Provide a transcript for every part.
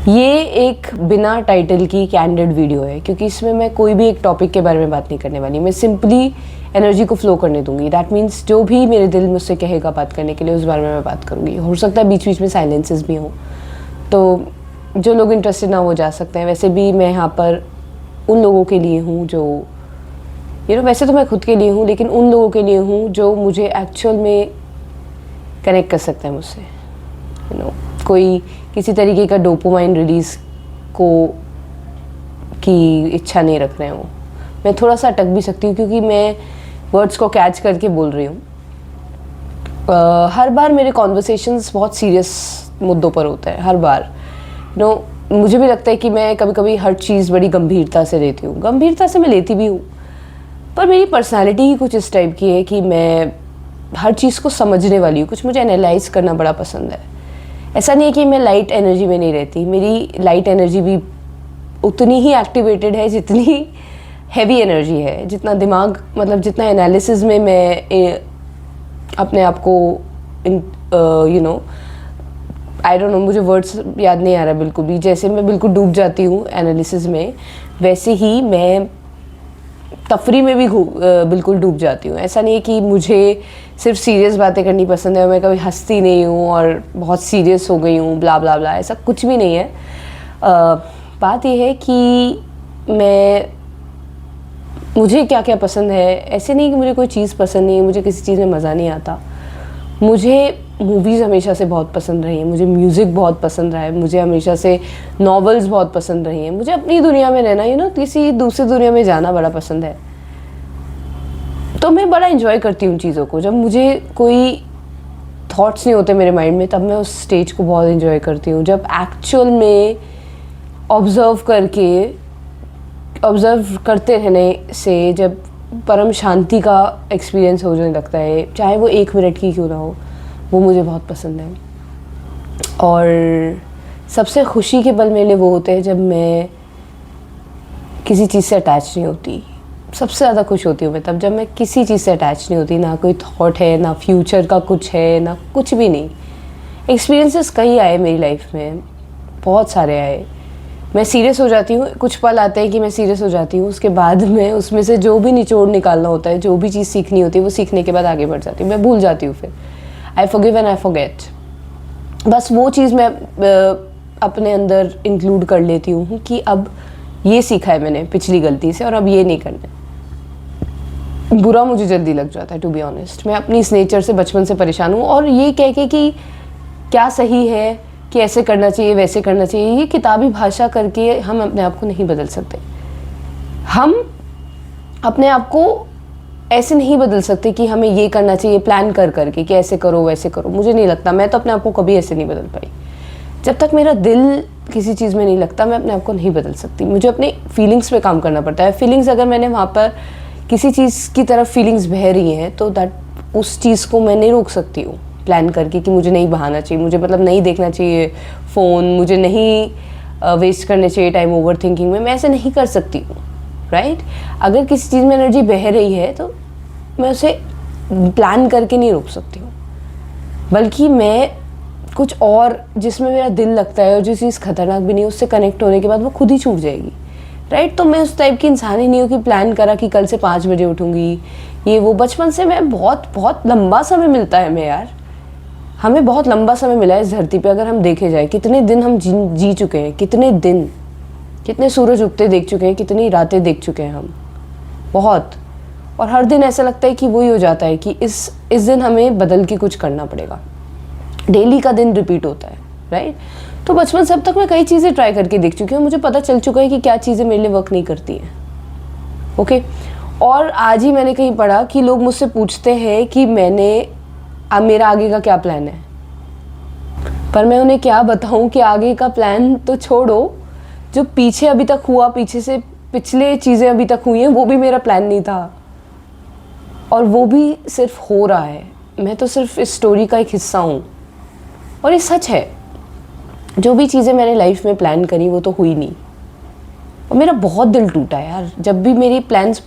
ये एक बिना टाइटल की कैंडिड वीडियो है, क्योंकि इसमें मैं कोई भी एक टॉपिक के बारे में बात नहीं करने वाली। मैं सिंपली एनर्जी को फ्लो करने दूंगी। दैट मीन्स जो भी मेरे दिल मुझसे कहेगा बात करने के लिए, उस बारे में मैं बात करूँगी। हो सकता है बीच बीच में साइलेंसेस भी हों, तो जो लोग इंटरेस्टेड ना हो जा सकते हैं। वैसे भी मैं यहाँ पर उन लोगों के लिए हूँ जो वैसे तो मैं खुद के लिए हूँ, लेकिन उन लोगों के लिए हूँ जो मुझे एक्चुअल में कनेक्ट कर सकते हैं मुझसे। कोई किसी तरीके का डोपामाइन रिलीज़ की इच्छा नहीं रख रहे हो। मैं थोड़ा सा अटक भी सकती हूँ, क्योंकि मैं वर्ड्स को कैच करके बोल रही हूँ। हर बार मेरे कॉन्वर्सेशंस बहुत सीरियस मुद्दों पर होते हैं, हर बार। मुझे भी लगता है कि मैं कभी कभी हर चीज़ बड़ी गंभीरता से लेती हूँ। गंभीरता से मैं लेती भी हूँ, पर मेरी पर्सनालिटी ही कुछ इस टाइप की है कि मैं हर चीज़ को समझने वाली हूँ। कुछ मुझे एनालाइज करना बड़ा पसंद है। ऐसा नहीं है कि मैं लाइट एनर्जी में नहीं रहती। मेरी लाइट एनर्जी भी उतनी ही एक्टिवेटेड है जितनी हैवी एनर्जी है। जितना दिमाग, मतलब जितना एनालिसिस में मैं अपने आप को आई डोंट नो, मुझे वर्ड्स याद नहीं आ रहा बिल्कुल भी। जैसे मैं बिल्कुल डूब जाती हूँ एनालिसिस में, वैसे ही मैं तफरी में भी बिल्कुल डूब जाती हूँ। ऐसा नहीं है कि मुझे सिर्फ सीरियस बातें करनी पसंद है, मैं कभी हंसती नहीं हूँ और बहुत सीरियस हो गई हूँ, ब्ला ब्ला ब्ला, ऐसा कुछ भी नहीं है। बात यह है कि मुझे क्या क्या पसंद है। ऐसे नहीं कि मुझे कोई चीज़ पसंद नहीं है, मुझे किसी चीज़ में मज़ा नहीं आता। मुझे मूवीज़ हमेशा से बहुत पसंद रही हैं, मुझे म्यूज़िक बहुत पसंद रहा है, मुझे हमेशा से नॉवेल्स बहुत पसंद रही हैं। मुझे अपनी दुनिया में रहना, किसी दूसरी दुनिया में जाना बड़ा पसंद है। तो मैं बड़ा एंजॉय करती हूँ चीज़ों को। जब मुझे कोई थॉट्स नहीं होते मेरे माइंड में, तब मैं उस स्टेज को बहुत एंजॉय करती हूँ। जब एक्चुअल में ऑब्ज़र्व करते रहने से जब परम शांति का एक्सपीरियंस होने लगता है, चाहे वो 1 मिनट की क्यों ना हो, वो मुझे बहुत पसंद है। और सबसे खुशी के पल मेरे लिए वो होते हैं जब मैं किसी चीज़ से अटैच नहीं होती। सबसे ज़्यादा खुश होती हूँ मैं तब, जब मैं किसी चीज़ से अटैच नहीं होती। ना कोई थॉट है, ना फ्यूचर का कुछ है, ना कुछ भी नहीं। एक्सपीरियंसेस कई आए मेरी लाइफ में, बहुत सारे आए। मैं सीरियस हो जाती हूँ, कुछ पल आते हैं कि मैं सीरियस हो जाती हूँ। उसके बाद मैं उसमें से जो भी निचोड़ निकालना होता है, जो भी चीज़ सीखनी होती है, वो सीखने के बाद आगे बढ़ जाती हूँ। मैं भूल जाती हूँ, फिर I forgive and I forget. बस वो चीज़ मैं अपने अंदर इंक्लूड कर लेती हूँ कि अब ये सीखा है मैंने पिछली गलती से, और अब ये नहीं करना। बुरा मुझे जल्दी लग जाता है, टू बी ऑनेस्ट। मैं अपनी इस नेचर से बचपन से परेशान हूँ। और ये कह के कि क्या सही है, कि ऐसे करना चाहिए, वैसे करना चाहिए, ये किताबी भाषा करके हम अपने आप को नहीं बदल सकते। हम अपने आप को ऐसे नहीं बदल सकते कि हमें ये करना चाहिए प्लान करके कि ऐसे करो वैसे करो। मुझे नहीं लगता, मैं तो अपने आप को कभी ऐसे नहीं बदल पाई। जब तक मेरा दिल किसी चीज़ में नहीं लगता, मैं अपने आप को नहीं बदल सकती। मुझे अपने फीलिंग्स पे काम करना पड़ता है। फीलिंग्स, अगर मैंने वहाँ पर किसी चीज़ की तरफ फीलिंग्स बह रही हैं, तो उस चीज़ को मैं नहीं रोक सकती हूँ प्लान करके कि मुझे नहीं बहाना चाहिए, मुझे मतलब नहीं देखना चाहिए फ़ोन, मुझे नहीं वेस्ट करने चाहिए टाइम ओवर थिंकिंग में। मैं ऐसे नहीं कर सकती हूँ, राइट। अगर किसी चीज़ में एनर्जी बह रही है, तो मैं उसे प्लान करके नहीं रोक सकती हूँ, बल्कि मैं कुछ और जिसमें मेरा दिल लगता है और जो चीज़ खतरनाक भी नहीं है, उससे कनेक्ट होने के बाद वो खुद ही छूट जाएगी, राइट। तो मैं उस टाइप की इंसान ही नहीं हूँ कि प्लान करा कि कल से 5 बजे उठूँगी, ये वो। बचपन से मैं बहुत लंबा समय मिलता है हमें, यार। हमें बहुत लंबा समय मिला है इस धरती पे। अगर हम देखे जाए, कितने दिन हम जी चुके हैं, कितने सूरज उगते देख चुके हैं, कितनी रातें देख चुके हैं हम, बहुत। और हर दिन ऐसा लगता है कि वही हो जाता है कि इस दिन हमें बदल के कुछ करना पड़ेगा। डेली का दिन रिपीट होता है, राइट। तो बचपन से अब तक मैं कई चीज़ें ट्राई करके देख चुकी हूँ। मुझे पता चल चुका है कि क्या चीज़ें मेरे लिए वर्क नहीं करती हैं, ओके। और आज ही मैंने कहीं पढ़ा कि लोग मुझसे पूछते हैं कि मेरा आगे का क्या प्लान है, पर मैं उन्हें क्या बताऊं कि आगे का प्लान तो छोड़ो, जो पीछे अभी तक हुआ, पिछले चीज़ें अभी तक हुई हैं, वो भी मेरा प्लान नहीं था, और वो भी सिर्फ हो रहा है। मैं तो सिर्फ इस स्टोरी का एक हिस्सा हूँ। और ये सच है, जो भी चीज़ें मैंने लाइफ में प्लान करी वो तो हुई नहीं। और मेरा बहुत दिल टूटा यार, जब भी मेरी प्लान्स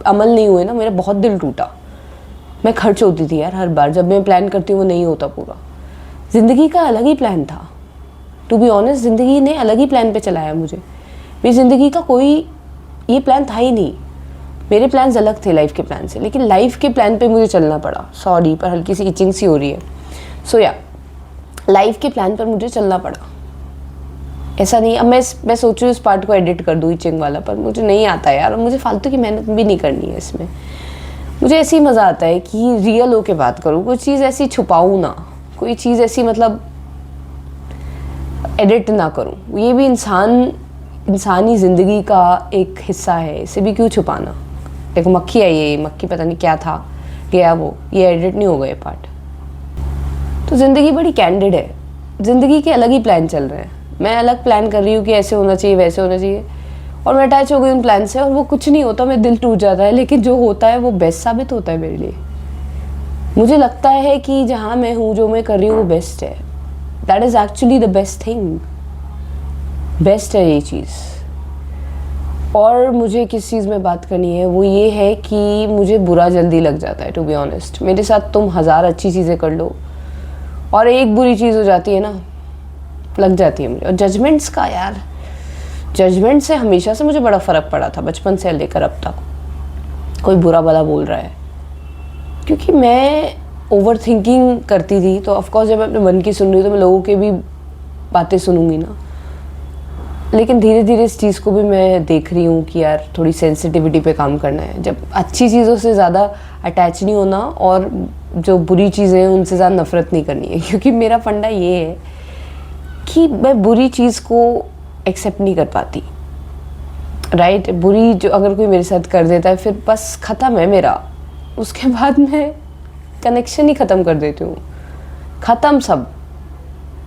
अमल नहीं हुए ना, मेरा बहुत दिल टूटा। मैं खर्च होती थी यार हर बार, जब मैं प्लान करती हूँ वो नहीं होता पूरा। ज़िंदगी का अलग ही प्लान था, टू बी ऑनेस्ट ज़िंदगी ने अलग ही प्लान पे चलाया मुझे। मेरी ज़िंदगी का कोई ये प्लान था ही नहीं। मेरे प्लान्स अलग थे लाइफ के प्लान से, लेकिन लाइफ के प्लान पे मुझे चलना पड़ा। सॉरी पर हल्की सी इचिंग सी हो रही है। सो या लाइफ के प्लान पर मुझे चलना पड़ा। ऐसा नहीं, अब मैं सोच रही हूँ इस पार्ट को एडिट कर दूँ इचिंग वाला, पर मुझे नहीं आता यार, और मुझे फालतू की मेहनत भी नहीं करनी है इसमें। मुझे ऐसे ही मज़ा आता है कि रियल होके बात करूँ, कोई चीज़ ऐसी छुपाऊँ ना, कोई चीज़ ऐसी मतलब एडिट ना करूँ। ये भी इंसानी ज़िंदगी का एक हिस्सा है, इसे भी क्यों छुपाना। देखो मक्खी आई है, ये मक्खी पता नहीं क्या था, गया वो, ये एडिट नहीं होगा ये पार्ट। तो ज़िंदगी बड़ी कैंडिड है, ज़िंदगी के अलग ही प्लान चल रहे हैं। मैं अलग प्लान कर रही हूँ कि ऐसे होना चाहिए वैसे होना चाहिए, और मैं अटैच हो गई उन प्लान से, और वो कुछ नहीं होता, मेरा दिल टूट जाता है। लेकिन जो होता है वो बेस्ट साबित होता है मेरे लिए। मुझे लगता है कि जहाँ मैं हूँ, जो मैं कर रही हूँ वो बेस्ट है। That is actually the best thing, best है ये चीज़। और मुझे किस चीज़ में बात करनी है वो ये है कि मुझे बुरा जल्दी लग जाता है। टू बी ऑनेस्ट, मेरे साथ तुम 1000 अच्छी चीज़ें कर लो और एक बुरी चीज़ हो जाती है ना, लग जाती है मुझे। और जजमेंट्स का यार, जजमेंट से हमेशा से मुझे बड़ा फ़र्क पड़ा था, बचपन से लेकर अब तक। कोई बुरा भला बोल रहा है, क्योंकि मैं ओवर थिंकिंग करती थी, तो ऑफकोर्स जब मैं अपने मन की सुन रही हूँ तो मैं लोगों के भी बातें सुनूंगी ना। लेकिन धीरे धीरे इस चीज़ को भी मैं देख रही हूँ कि यार थोड़ी सेंसिटिविटी पे काम करना है। जब अच्छी चीज़ों से ज़्यादा अटैच नहीं होना, और जो बुरी चीज़ें हैं उनसे ज़्यादा नफ़रत नहीं करनी है। क्योंकि मेरा फंडा ये है कि मैं बुरी चीज़ को एक्सेप्ट नहीं कर पाती, राइट। बुरी जो अगर कोई मेरे साथ कर देता है, फिर बस ख़त्म है मेरा। उसके बाद मैं कनेक्शन ही ख़त्म कर देती हूँ, ख़त्म सब।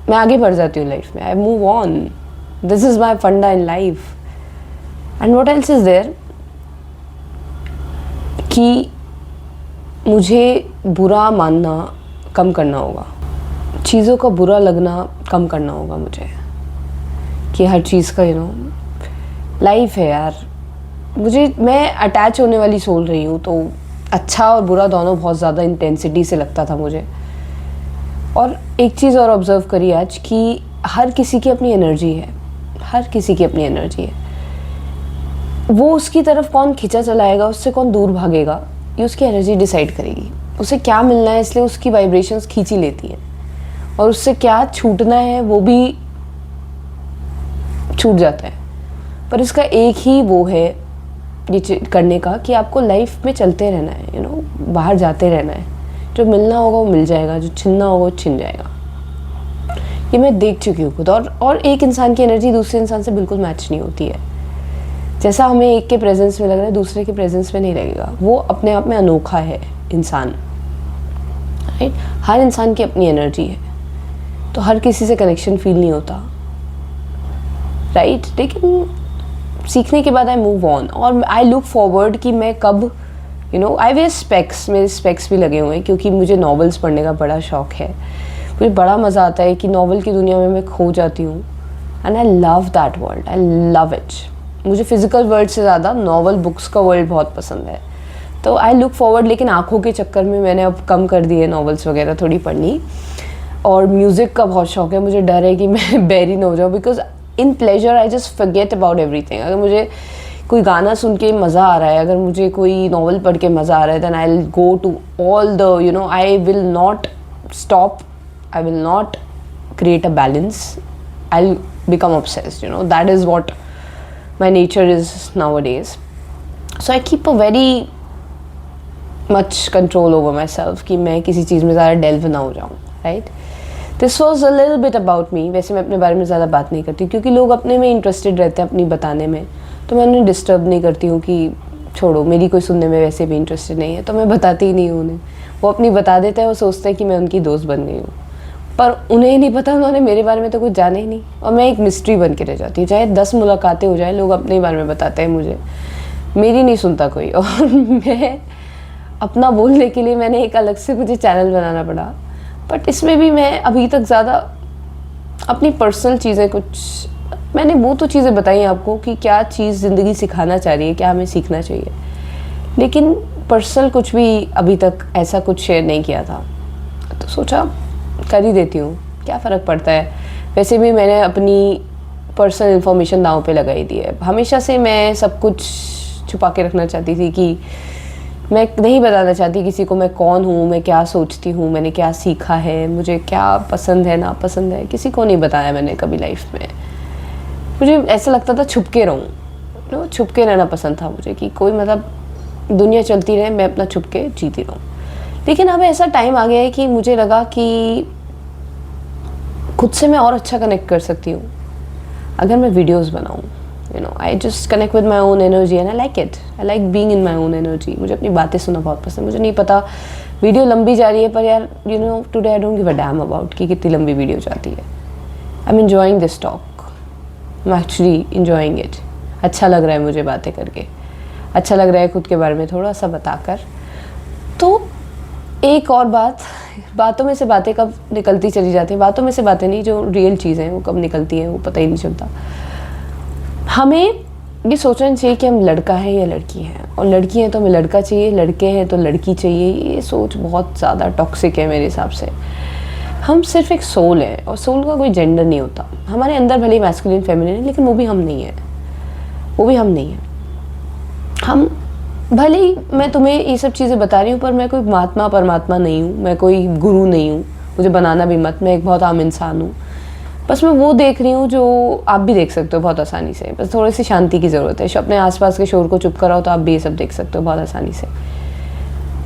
मैं आगे बढ़ जाती हूँ लाइफ में, I move on. This is my funda in life. And what else is there कि मुझे बुरा मानना कम करना होगा, चीज़ों का बुरा लगना कम करना होगा मुझे, कि हर चीज़ का लाइफ है यार। मैं अटैच होने वाली सोल रही हूँ, तो अच्छा और बुरा दोनों बहुत ज़्यादा इंटेंसिटी से लगता था मुझे। और एक चीज़ और ऑब्ज़र्व करी आज कि हर किसी की अपनी एनर्जी है, हर किसी की अपनी एनर्जी है। वो उसकी तरफ कौन खींचा चलाएगा, उससे कौन दूर भागेगा, ये उसकी एनर्जी डिसाइड करेगी। उसे क्या मिलना है, इसलिए उसकी वाइब्रेशंस खींची लेती हैं, और उससे क्या छूटना है वो भी छूट जाता है। पर इसका एक ही वो है ये करने का कि आपको लाइफ में चलते रहना है, बाहर जाते रहना है। जो मिलना होगा वो मिल जाएगा, जो छिनना होगा वो छिन जाएगा। ये मैं देख चुकी हूँ खुद। और एक इंसान की एनर्जी दूसरे इंसान से बिल्कुल मैच नहीं होती है। जैसा हमें एक के प्रेजेंस में लग रहा है, दूसरे के प्रेजेंस में नहीं लगेगा। वो अपने आप में अनोखा है इंसान, राइट। हर इंसान की अपनी एनर्जी है, तो हर किसी से कनेक्शन फील नहीं होता, राइट। लेकिन सीखने के बाद आई मूव ऑन, और आई लुक फॉरवर्ड कि मैं कब आई वेयर स्पेक्स, मेरे स्पेक्स भी लगे हुए हैं, क्योंकि मुझे नॉवेल्स पढ़ने का बड़ा शौक़ है। मुझे बड़ा मज़ा आता है कि नॉवल की दुनिया में मैं खो जाती हूँ, and I love that world, I love it. मुझे फ़िज़िकल वर्ल्ड से ज़्यादा नॉवल बुक्स का वर्ल्ड बहुत पसंद है, तो आई लुक फॉरवर्ड। लेकिन आँखों के चक्कर में मैंने अब कम कर दी है नॉवेल्स वगैरह थोड़ी पढ़नी। और म्यूज़िक का बहुत शौक़ है, मुझे डर है कि मैं बैरी ना हो जाऊँ, because in pleasure I just forget about everything. अगर मुझे कोई गाना सुन के मज़ा आ रहा है, अगर मुझे कोई नॉवल पढ़ के मज़ा आ रहा है, then I will go to all the I will not stop, I will not create a balance. I'll become obsessed, that is what my nature is nowadays. So I keep a very much control over myself कि मैं किसी चीज़ में ज़्यादा delve ना हो जाऊँ, right? This was a little bit about me. वैसे मैं अपने बारे में ज़्यादा बात नहीं करती, क्योंकि लोग अपने में इंटरेस्टेड रहते हैं अपनी बताने में, तो मैं उन्हें डिस्टर्ब नहीं करती हूँ कि छोड़ो, मेरी कोई सुनने में वैसे भी इंटरेस्टेड नहीं है, तो मैं बताती ही नहीं हूँ उन्हें। वो अपनी बता देते हैं, वो सोचते हैं कि मैं उनकी दोस्त बन गई हूँ, पर उन्हें ही नहीं पता, उन्होंने मेरे बारे में तो कुछ जाना ही नहीं, और मैं एक मिस्ट्री बन के रह जाती हूँ। चाहे 10 मुलाकातें हो जाए, लोग अपने बारे में बताते हैं मुझे, मेरी नहीं सुनता कोई। और मैं अपना बोलने के लिए मैंने एक अलग से मुझे चैनल बनाना पड़ा, बट इसमें भी मैं अभी तक ज़्यादा अपनी पर्सनल चीज़ें मैंने वो तो चीज़ें बताई आपको कि क्या चीज़ ज़िंदगी सिखाना चाह रही है, क्या हमें सीखना चाहिए, लेकिन पर्सनल कुछ भी अभी तक ऐसा कुछ शेयर नहीं किया था। तो सोचा कर ही देती हूँ, क्या फ़र्क पड़ता है। वैसे भी मैंने अपनी पर्सनल इन्फॉर्मेशन दांव पे लगाई दी है। हमेशा से मैं सब कुछ छुपा के रखना चाहती थी कि मैं नहीं बताना चाहती किसी को मैं कौन हूँ, मैं क्या सोचती हूँ, मैंने क्या सीखा है, मुझे क्या पसंद है ना पसंद है, किसी को नहीं बताया मैंने कभी लाइफ में। मुझे ऐसा लगता था छुप के रहूँ, छुप के रहना पसंद था मुझे कि कोई मतलब दुनिया चलती रहे, मैं अपना छुप के जीती रहूँ। लेकिन अब ऐसा टाइम आ गया है कि मुझे लगा कि खुद से मैं और अच्छा कनेक्ट कर सकती हूँ अगर मैं वीडियोस बनाऊँ। I just connect with my own energy and I like it. I like being in my own energy. मुझे अपनी बातें सुनना बहुत पसंद। मुझे नहीं पता वीडियो लंबी जा रही है, पर यार today I don't give a damn about कि कितनी लंबी वीडियो जाती है। I am enjoying this talk, I am actually enjoying it. अच्छा लग रहा है मुझे बातें करके, अच्छा लग रहा है खुद के बारे में थोड़ा सा बताकर। तो एक और बात, बातों में से बातें कब निकलती चली जाती हैं, बातों में से बातें नहीं, जो रियल चीज़ें हैं वो कब निकलती हैं वो पता ही नहीं चलता। हमें ये सोचना चाहिए कि हम लड़का है या लड़की हैं, और लड़की हैं तो हमें लड़का चाहिए, लड़के हैं तो लड़की चाहिए। ये सोच बहुत ज़्यादा टॉक्सिक है मेरे हिसाब से। हम सिर्फ एक सोल है, और सोल का कोई जेंडर नहीं होता। हमारे अंदर भले मैस्कुलिन फेमिनिन है, लेकिन वो भी हम नहीं है, वो भी हम नहीं है। हम भले ही मैं तुम्हें ये सब चीज़ें बता रही हूँ, पर मैं कोई महात्मा परमात्मा नहीं हूँ, मैं कोई गुरु नहीं हूँ, मुझे बनाना भी मत। मैं एक बहुत आम इंसान हूँ, बस मैं वो देख रही हूँ जो आप भी देख सकते हो बहुत आसानी से। बस थोड़ी सी शांति की ज़रूरत है। अपने आसपास के शोर को चुप कराओ तो आप भी ये सब देख सकते हो बहुत आसानी से।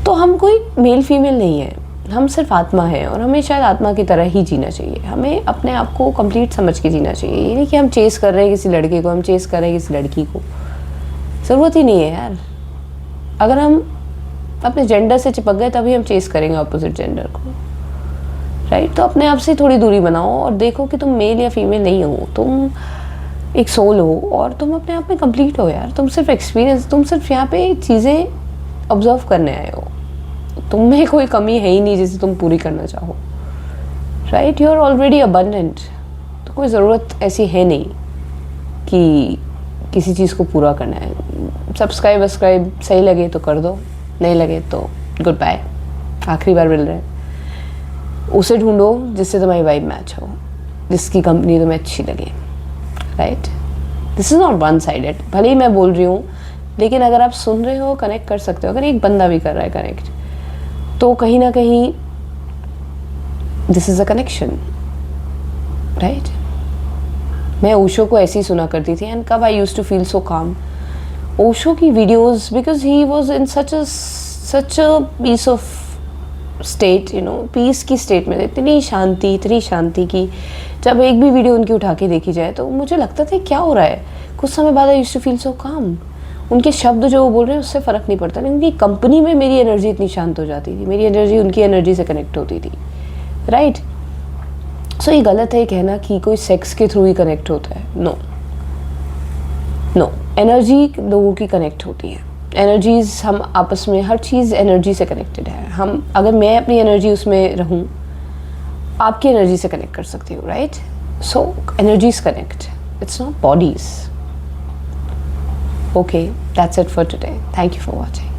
तो हम कोई मेल फीमेल नहीं है, हम सिर्फ आत्मा है, और हमें शायद आत्मा की तरह ही जीना चाहिए। हमें अपने आप को कंप्लीट समझ के जीना चाहिए। ये नहीं कि हम चेस कर रहे हैं किसी लड़के को, हम चेस कर रहे हैं किसी लड़की को, ज़रूरत ही नहीं है यार। अगर हम अपने जेंडर से चिपक गए तभी हम चेस करेंगे अपोजिट जेंडर को, राइट? तो अपने आप से थोड़ी दूरी बनाओ और देखो कि तुम मेल या फीमेल नहीं हो, तुम एक सोल हो, और तुम अपने आप में कंप्लीट हो यार। तुम सिर्फ एक्सपीरियंस, तुम सिर्फ यहाँ पे चीज़ें ऑब्जर्व करने आए हो। तुम में कोई कमी है ही नहीं जिसे तुम पूरी करना चाहो, right? You are already abundant. तो कोई ज़रूरत ऐसी है नहीं कि किसी चीज़ को पूरा करना है। सब्सक्राइब सही लगे तो कर दो, नहीं लगे तो गुड बाय। आखिरी बार मिल रहे हैं। उसे ढूंढो जिससे तुम्हारी वाइब मैच हो, जिसकी कंपनी तुम्हें अच्छी लगे, right? This is not one sided. भले ही मैं बोल रही हूँ, लेकिन अगर आप सुन रहे हो, कनेक्ट कर सकते हो। अगर एक बंदा भी कर रहा है कनेक्ट, तो कहीं ना कहीं this is a connection, right? मैं ओशो को ऐसे ही सुना करती थी, एंड कब I used to feel so calm. Osho की videos, because he was in such a peace of state, peace की स्टेट में, इतनी शांति की जब एक भी वीडियो उनकी उठा के देखी जाए तो मुझे लगता था क्या हो रहा है। कुछ समय बाद I used to feel so calm. उनके शब्द जो वो बोल रहे हैं उससे फ़र्क नहीं पड़ता, लेकिन उनकी कंपनी में मेरी एनर्जी इतनी शांत हो जाती थी, मेरी एनर्जी उनकी एनर्जी से कनेक्ट होती थी, राइट? सो ये गलत है कहना कि कोई सेक्स के थ्रू ही कनेक्ट होता है। नो, एनर्जी लोगों की कनेक्ट होती है। एनर्जीज हम आपस में, हर चीज़ एनर्जी से कनेक्टेड है। हम, अगर मैं अपनी एनर्जी उसमें रहूँ, आपकी एनर्जी से कनेक्ट कर सकती हूँ, right? So energies connect, it's not bodies. Okay, that's it for today. Thank you for watching.